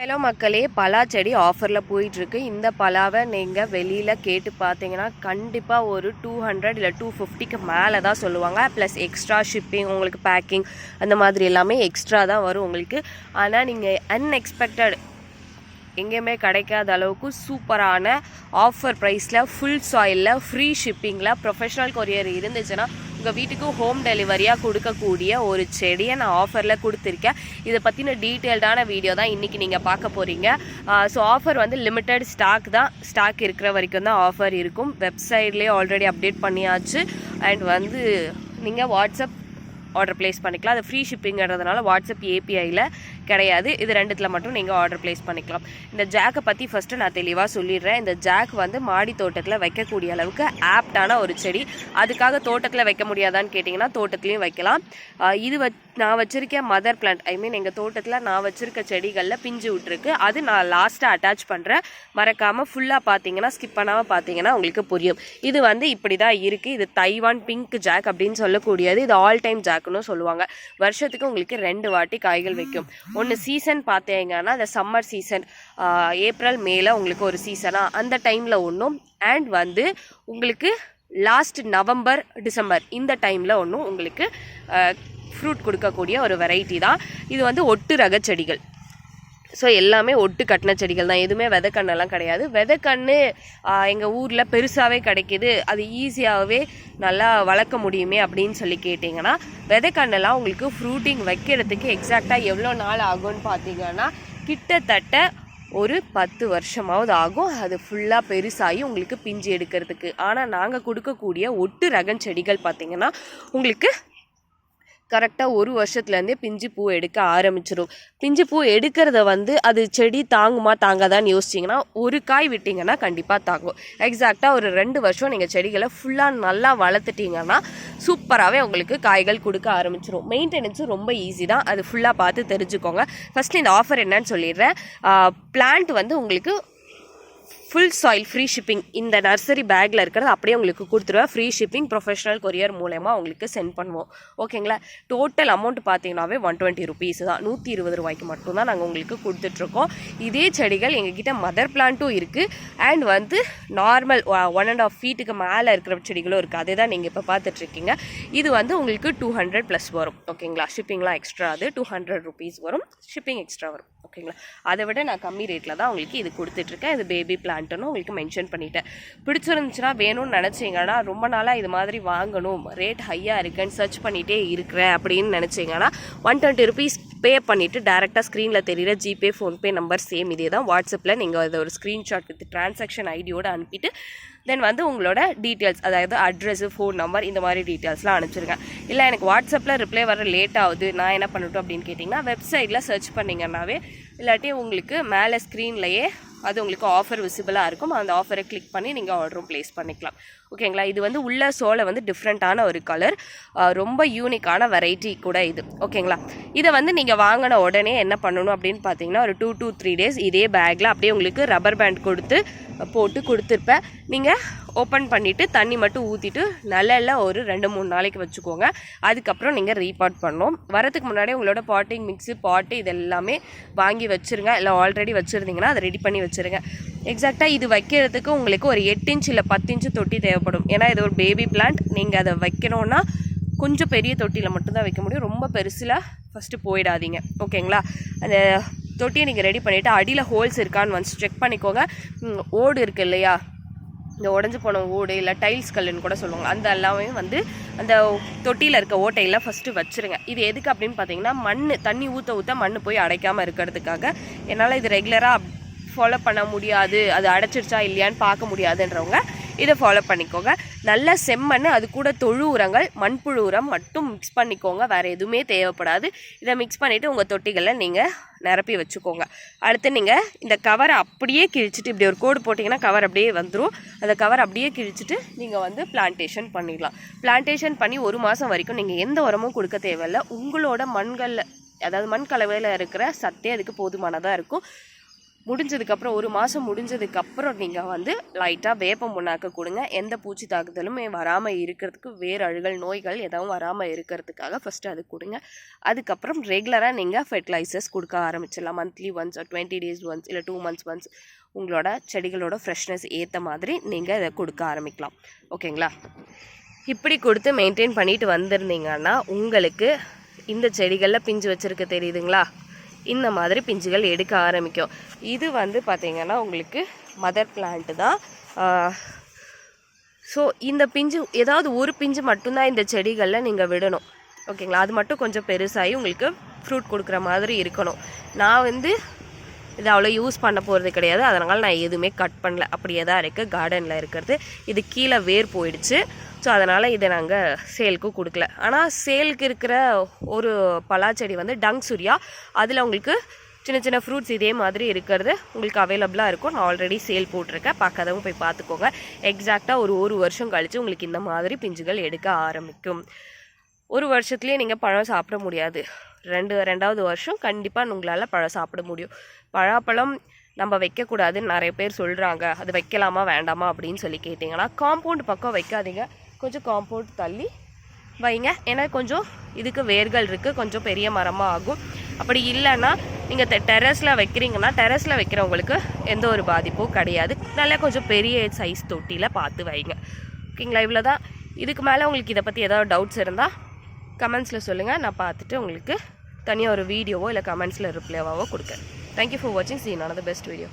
Hello மக்களே, பலா செடி ஆஃபரில் போயிட்டுருக்கு. இந்த பலாவை நீங்கள் வெளியில் கேட்டு பார்த்தீங்கன்னா கண்டிப்பாக ஒரு 200 இல்லை 250க்கு மேலே தான் சொல்லுவாங்க. ப்ளஸ் எக்ஸ்ட்ரா ஷிப்பிங், உங்களுக்கு பேக்கிங் அந்த மாதிரி எல்லாமே எக்ஸ்ட்ரா தான் வரும் உங்களுக்கு. ஆனால் நீங்கள் அன்எக்ஸ்பெக்டட் எங்கேயுமே கிடைக்காத அளவுக்கு சூப்பரான ஆஃபர் ப்ரைஸில் ஃபுல் சாயிலில் ஃப்ரீ ஷிப்பிங்கில் ப்ரொஃபஷ்னல் கொரியர் இருந்துச்சுன்னா உங்கள் வீட்டுக்கு ஹோம் டெலிவரியாக கொடுக்கக்கூடிய ஒரு செடியை நான் ஆஃபரில் கொடுத்துருக்கேன். இதை பற்றின டீட்டெயில்டான வீடியோ தான் இன்றைக்கி நீங்கள் பார்க்க போகிறீங்க. ஸோ ஆஃபர் வந்து லிமிட்டட் ஸ்டாக் இருக்கிற வரைக்கும் தான் ஆஃபர் இருக்கும். வெப்சைட்லேயே ஆல்ரெடி அப்டேட் பண்ணியாச்சு. அண்ட் வந்து நீங்கள் வாட்ஸ்அப் ஆர்டர் ப்ளேஸ் பண்ணிக்கலாம். அது ஃப்ரீ ஷிப்பிங்கிறதுனால வாட்ஸ்அப் ஏபிஐயில் கிடையாது. இது ரெண்டுத்தில் மட்டும் நீங்கள் ஆர்டர் ப்ளேஸ் பண்ணிக்கலாம். இந்த ஜாக்கை பற்றி ஃபஸ்ட்டு நான் தெளிவாக சொல்லிடுறேன். இந்த ஜாக் வந்து மாடி தோட்டத்தில் வைக்கக்கூடிய அளவுக்கு ஆப்டான ஒரு செடி. அதுக்காக தோட்டத்தில் வைக்க முடியாதான்னு கேட்டிங்கன்னா தோட்டத்துலேயும் வைக்கலாம். இது நான் வச்சுருக்க மதர் பிளான்ட், எங்கள் தோட்டத்தில் நான் வச்சுருக்க செடிகளில் பிஞ்சு விட்டுருக்கு. அது நான் லாஸ்ட்டாக அட்டாச் பண்ணுறேன். மறக்காமல் ஃபுல்லாக பார்த்தீங்கன்னா ஸ்கிப் பண்ணாமல் பார்த்தீங்கன்னா உங்களுக்கு புரியும். இது வந்து இப்படி தான் இருக்குது. இது தைவான் பிங்க் ஜாக் அப்படின்னு சொல்லக்கூடியது. இது ஆல் டைம் ஜாக்குன்னு சொல்லுவாங்க. வருஷத்துக்கு உங்களுக்கு 2 வாட்டி காய்கள் வைக்கும். ஒன்று சீசன் பார்த்தீங்கன்னா அந்த சம்மர் சீசன், ஏப்ரல் மேல உங்களுக்கு ஒரு சீசனாக அந்த டைமில் ஒன்றும், அண்ட் வந்து உங்களுக்கு லாஸ்ட் நவம்பர் டிசம்பர் இந்த டைமில் ஒன்றும் உங்களுக்கு ஃப்ரூட் கொடுக்கக்கூடிய ஒரு வெரைட்டி தான். இது வந்து ஒட்டு ரக செடிகள். ஸோ எல்லாமே ஒட்டு கட்டின செடிகள் தான், எதுவுமே விதைக்கண்ணெல்லாம் கிடையாது. விதைக்கண்ணு எங்கள் ஊரில் பெருசாகவே கிடைக்கிது, அது ஈஸியாகவே நல்லா வளர்க்க முடியுமே அப்படின்னு சொல்லி கேட்டிங்கன்னா, விதைக்கண்ணெல்லாம் உங்களுக்கு ஃப்ரூட்டிங் வைக்கிறதுக்கு எக்ஸாக்டாக எவ்வளோ நாள் ஆகும்னு பார்த்தீங்கன்னா கிட்டத்தட்ட ஒரு 10 வருஷமாவது ஆகும். அது ஃபுல்லாக பெருசாகி உங்களுக்கு பிஞ்சு எடுக்கிறதுக்கு. ஆனால் நாங்கள் கொடுக்கக்கூடிய ஒட்டு ரகம் செடிகள் பார்த்திங்கன்னா உங்களுக்கு கரெக்டாக 1 வருஷத்துலேருந்தே பிஞ்சு பூ எடுக்க ஆரம்பிச்சிடும். பிஞ்சு பூ எடுக்கிறத வந்து அது செடி தாங்குமா தாங்காதான்னு யோசிச்சிங்கன்னா, ஒரு காய் விட்டிங்கன்னா கண்டிப்பாக தாங்கும். எக்ஸாக்டாக ஒரு 2 வருஷம் நீங்கள் செடிகளை ஃபுல்லாக நல்லா வளர்த்துட்டிங்கன்னா சூப்பராகவே உங்களுக்கு காய்கள் கொடுக்க ஆரம்பிச்சிடும். மெயின்டெனன்ஸும் ரொம்ப ஈஸி தான். அது ஃபுல்லாக பார்த்து தெரிஞ்சுக்கோங்க. ஃபஸ்ட்டு இந்த ஆஃபர் என்னன்னு சொல்லிடுறேன். பிளான்ட் வந்து உங்களுக்கு ஃபுல் சாயில் ஃப்ரீ ஷிப்பிங், இந்த நர்சரி பேக்கில் இருக்கிறது அப்படியே உங்களுக்கு கொடுத்துருவேன். ஃப்ரீ ஷிப்பிங் ப்ரொஃபஷனல் கொரியர் மூலயமா உங்களுக்கு சென்ட் பண்ணுவோம். ஓகேங்களா? டோட்டல் அமௌண்ட் பார்த்தீங்கன்னாவே 120 ருபீஸ் தான். 120 ரூபாய்க்கு மட்டும்தான் நாங்கள் உங்களுக்கு கொடுத்துட்ருக்கோம். இதே செடிகள் எங்ககிட்ட மதர் பிளான்ட்டும் இருக்குது, அண்ட் வந்து நார்மல் 1.5 ஃபீட்டுக்கு மேலே இருக்கிற செடிகளும் இருக்குது. அதே தான் நீங்கள் இப்போ பார்த்துட்ருக்கீங்க. இது வந்து உங்களுக்கு 200 ப்ளஸ் வரும். ஓகேங்களா? ஷிப்பிங்லாம் எக்ஸ்ட்ரா, அது 200 ருபீஸ் வரும். ஷிப்பிங் எக்ஸ்ட்ரா வரும். ஓகேங்களா? அதை விட நான் கம்மி ரேட்டில் தான் உங்களுக்கு இது கொடுத்துட்ருக்கேன். இது பேபி பிளான்ட்டுன்னு உங்களுக்கு மென்ஷன் பண்ணிட்டேன். பிடிச்சிருந்துச்சுன்னா வேணும்னு நினச்சிங்கன்னா, ரொம்ப நாளாக இது மாதிரி வாங்கணும், ரேட் ஹையாக இருக்குன்னு சர்ச் பண்ணிகிட்டே இருக்கிறேன் அப்படின்னு நினச்சிங்கன்னா 120 ருபீஸ் பே பண்ணிவிட்டு டேரெக்டாக ஸ்க்ரீனில் தெரிகிற ஜிபே, ஃபோன்பே நம்பர் சேம் இதே தான். வாட்ஸ்அப்பில் நீங்கள் அதை ஒரு ஸ்க்ரீன்ஷாட் வித் டிரான்சாக்ஷன் ஐடியோடு அனுப்பிட்டு தென் வந்து உங்களோட டீட்டெயில்ஸ், அதாவது அட்ரெஸ்ஸு, ஃபோன் நம்பர், இந்த மாதிரி டீட்டெயில்ஸ்லாம் அனுப்பிச்சிருங்க. இல்லை எனக்கு வாட்ஸ்அப்பில் ரிப்ளை வர லேட் ஆகுது, நான் என்ன பண்ணட்டும் அப்படின்னு கேட்டிங்கன்னா, வெப்சைட்டில் சர்ச் பண்ணிங்கன்னாவே, இல்லாட்டி உங்களுக்கு மேலே ஸ்க்ரீன்லையே அது உங்களுக்கு ஆஃபர் விசிபிளாக இருக்கும். அந்த ஆஃபரை கிளிக் பண்ணி நீங்கள் ஆர்டரும் ப்ளேஸ் பண்ணிக்கலாம். ஓகேங்களா? இது வந்து உள்ள சோலை வந்து டிஃப்ரெண்ட்டான ஒரு கலர், ரொம்ப யூனிக்கான வெரைட்டி கூட இது. ஓகேங்களா? இதை வந்து நீங்கள் வாங்கின உடனே என்ன பண்ணணும் அப்படின்னு பார்த்தீங்கன்னா, ஒரு 2 to 3 days இதே பேக்கில் அப்படியே உங்களுக்கு ரப்பர் பேண்ட் போட்டு கொடுத்துருப்பேன். நீங்கள் ஓப்பன் பண்ணிவிட்டு தண்ணி மட்டும் ஊற்றிட்டு நல்ல ஒரு 2-3 நாளைக்கு வச்சுக்கோங்க. அதுக்கப்புறம் நீங்கள் ரீபாட் பண்ணணும். வரதுக்கு முன்னாடி உங்களோட பாட்டிங் மிக்ஸு, பாட்டு இதெல்லாமே வாங்கி வச்சுருங்க. இல்லை ஆல்ரெடி வச்சுருந்தீங்கன்னா அதை ரெடி பண்ணி வச்சுருங்க. எக்ஸாக்டாக இது வைக்கிறதுக்கு உங்களுக்கு ஒரு 8 இன்ச் இல்லை 10 இன்ச்சு தொட்டி தேவைப்படும். ஏன்னா இது ஒரு பேபி பிளான்ட். நீங்கள் அதை வைக்கணுன்னா கொஞ்சம் பெரிய தொட்டியில் மட்டும்தான் வைக்க முடியும். ரொம்ப பெருசில் ஃபஸ்ட்டு போயிடாதீங்க. ஓகேங்களா? அந்த தொட்டியை நீங்கள் ரெடி பண்ணிவிட்டு அடியில் ஹோல்ஸ் இருக்கான்னு வந்து செக் பண்ணிக்கோங்க. ஓடு இருக்குது இல்லையா, இந்த உடஞ்சி போன ஓடு இல்லை டைல்ஸ் கல்லுன்னு கூட சொல்லுவாங்க, அந்த எல்லாமே வந்து அந்த தொட்டியில் இருக்க ஓட்டையில் ஃபஸ்ட்டு வச்சுருங்க. இது எதுக்கு அப்படின்னு பார்த்தீங்கன்னா, தண்ணி ஊற்ற மண் போய் அடைக்காமல் இருக்கிறதுக்காக. என்னால் இது ரெகுலராக ஃபாலோ பண்ண முடியாது, அது அடைச்சிருச்சா இல்லையான்னு பார்க்க முடியாதுன்றவங்க இதை ஃபாலோ பண்ணிக்கோங்க. நல்ல செம்மண், அது கூட தொழு உரங்கள், மண்புழு உரம் மட்டும் மிக்ஸ் பண்ணிக்கோங்க. வேறு எதுவுமே தேவைப்படாது. இதை மிக்ஸ் பண்ணிவிட்டு உங்கள் தொட்டிகளில் நீங்கள் நிரப்பி வச்சுக்கோங்க. அடுத்து நீங்கள் இந்த கவரை அப்படியே கிழிச்சிட்டு, இப்படி ஒரு கோடு போட்டிங்கன்னா கவர் அப்படியே வந்துடும். அந்த கவர் அப்படியே கிழிச்சிட்டு நீங்கள் வந்து பிளான்டேஷன் பண்ணிடலாம். பிளான்டேஷன் பண்ணி 1 மாதம் வரைக்கும் நீங்கள் எந்த உரமும் கொடுக்க தேவையில்லை. உங்களோட மண்களில், அதாவது மண் கலவையில் இருக்கிற சத்தே அதுக்கு போதுமானதாக இருக்கும். முடிஞ்சதுக்கப்புறம் 1 மாதம் முடிஞ்சதுக்கப்புறம் நீங்கள் வந்து லைட்டாக வேப்ப புண்ணாக்கு கொடுங்க. எந்த பூச்சி தாக்குதலுமே வராமல் இருக்கிறதுக்கு, வேர் அழுகல் நோய்கள் எதுவும் வராமல் இருக்கிறதுக்காக ஃபஸ்ட்டு அது கொடுங்க. அதுக்கப்புறம் ரெகுலராக நீங்கள் ஃபெர்டிலைசர்ஸ் கொடுக்க ஆரம்பிச்சிடலாம். மந்த்லி ஒன்ஸ் 20 days ஒன்ஸ் இல்லை 2 months ஒன்ஸ் உங்களோட செடிகளோட ஃப்ரெஷ்னஸ் ஏற்ற மாதிரி நீங்கள் இதை கொடுக்க ஆரம்பிக்கலாம். ஓகேங்களா? இப்படி கொடுத்து மெயின்டைன் பண்ணிட்டு வந்திருந்தீங்கன்னா உங்களுக்கு இந்த செடிகளில் பிஞ்சு வச்சுருக்க தெரியுதுங்களா, இந்த மாதிரி பிஞ்சுகள் எடுக்க ஆரம்பிக்கும். இது வந்து பார்த்திங்கன்னா உங்களுக்கு மதர் பிளான்ட்டு தான். ஸோ இந்த பிஞ்சு ஏதாவது ஒரு பிஞ்சு மட்டும்தான் இந்த செடிகளில் நீங்கள் விடணும். ஓகேங்களா? அது மட்டும் கொஞ்சம் பெருசாகி உங்களுக்கு ஃப்ரூட் கொடுக்குற மாதிரி இருக்கணும். நான் வந்து இது அவ்வளோ யூஸ் பண்ண போகிறது கிடையாது, அதனால் நான் எதுவுமே கட் பண்ணல. அப்படியே தான் இருக்குது கார்டனில் இருக்கிறது. இது கீழே வேர் போயிடுச்சு. ஸோ அதனால் இதை நாங்கள் சேலுக்கும் கொடுக்கல. ஆனால் சேலுக்கு இருக்கிற ஒரு பலாச்செடி வந்து டங் சூர்யா, அதில் உங்களுக்கு சின்ன சின்ன ஃப்ரூட்ஸ் இதே மாதிரி இருக்கிறது உங்களுக்கு அவைலபிளாக இருக்கும். நான் ஆல்ரெடி சேல் போட்டிருக்கேன், பார்க்காதவங்க போய் பார்த்துக்கோங்க. எக்ஸாக்டாக ஒரு வருஷம் கழித்து உங்களுக்கு இந்த மாதிரி பிஞ்சுகள் எடுக்க ஆரம்பிக்கும். 1 வருஷத்துலேயே நீங்கள் பழம் சாப்பிட முடியாது. 2வது வருஷம் கண்டிப்பாக உங்களால் பழம் சாப்பிட முடியும். பழாப்பழம் நம்ம வைக்கக்கூடாதுன்னு நிறைய பேர் சொல்கிறாங்க. அது வைக்கலாமா வேண்டாமா அப்படின்னு சொல்லி கேட்டிங்கன்னா, காம்பவுண்ட் பக்கம் வைக்காதீங்க, கொஞ்சம் காம்பவுண்ட் தள்ளி வைங்க. ஏன்னா கொஞ்சம் இதுக்கு வேர்கள் இருக்குது, கொஞ்சம் பெரிய மரமாக ஆகும். அப்படி இல்லைன்னா நீங்கள் டெரஸில் வைக்கிறீங்கன்னா, டெரஸில் வைக்கிறவங்களுக்கு எந்த ஒரு பாதிப்பும் கிடையாது. நல்லா கொஞ்சம் பெரிய சைஸ் தொட்டியில் பார்த்து வைங்க. ஓகேங்களா? இவ்வளோ தான். இதுக்கு மேலே உங்களுக்கு இதை பற்றி ஏதாவது டவுட்ஸ் இருந்தால் கமெண்ட்ஸில் சொல்லுங்கள். நான் பார்த்துட்டு உங்களுக்கு தனியாக ஒரு வீடியோவோ இல்லை கமெண்ட்ஸில் ரிப்ளைவாவோ கொடுக்குறேன். தேங்க்யூ ஃபார் வாட்சிங். சீ another பெஸ்ட் வீடியோ.